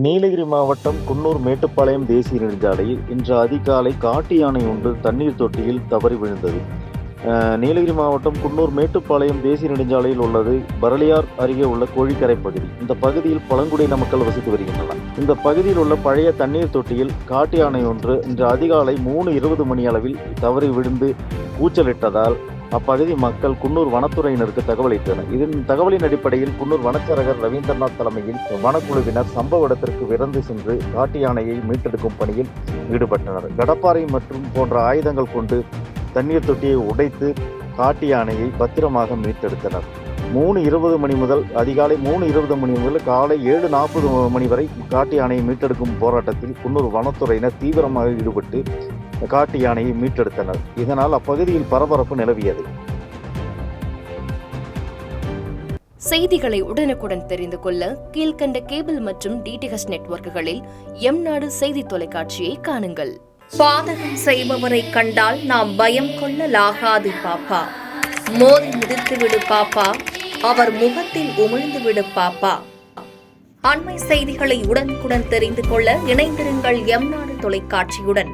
நீலகிரி மாவட்டம் குன்னூர் மேட்டுப்பாளையம் தேசிய நெடுஞ்சாலையில் இன்று அதிகாலை காட்டு யானை ஒன்று தண்ணீர் தொட்டியில் தவறி விழுந்தது. நீலகிரி மாவட்டம் குன்னூர் மேட்டுப்பாளையம் தேசிய நெடுஞ்சாலையில் உள்ளது பரளியார் அருகே உள்ள கோழிக்கரை பகுதி. இந்த பகுதியில் பழங்குடியின மக்கள் வசித்து வருகின்றனர். இந்த பகுதியில் உள்ள பழைய தண்ணீர் தொட்டியில் காட்டு யானை ஒன்று இன்று அதிகாலை 3:20 மணி அளவில் தவறி விழுந்து கூச்சலிட்டதால் அப்பகுதி மக்கள் குன்னூர் வனத்துறையினருக்கு தகவலிட்டனர். இதன் தகவலின் அடிப்படையில் குன்னூர் வனச்சரகர் ரவீந்திரநாத் தலைமையில் வனக்குழுவினர் சம்பவ இடத்திற்கு விரைந்து சென்று காட்டு யானையை மீட்டெடுக்கும் பணியில் ஈடுபட்டனர். கடப்பாறை மற்றும் போன்ற ஆயுதங்கள் கொண்டு தண்ணீர் தொட்டியை உடைத்து காட்டு யானையை பத்திரமாக மீட்டெடுத்தனர். 3:20 மணி முதல் அதிகாலை 3:20 மணி முதல் காலை 7:40 மணி வரை காட்டு யானையை மீட்டெடுக்கும் போராட்டத்தில் குன்னூர் வனத்துறையினர் தீவிரமாக ஈடுபட்டு காட்டு யானையை மீட்டெடுத்தனர். இதனால் அப்பகுதியில் பரபரப்பு நிலவியது. செய்திகளை உடனுக்குடன் தெரிந்து கொள்ள கீழ்கண்ட கேபிள் மற்றும் டிடிஎச் நெட்வொர்க்குகளில் எம்நாடு செய்தி தொலைக்காட்சியை காணுங்கள். பாதகம் செய்பவரை கண்டால் நாம் பயம் கொள்ளலாகாது பாப்பா. மோதி மிதித்துவிடு பாப்பா, அவர் முகத்தில் உமிழ்ந்து விடு பாப்பா. அண்மை செய்திகளை உடனுக்குடன் தெரிந்து கொள்ள இணைந்திருங்கள் எம்நாடு தொலைக்காட்சியுடன்.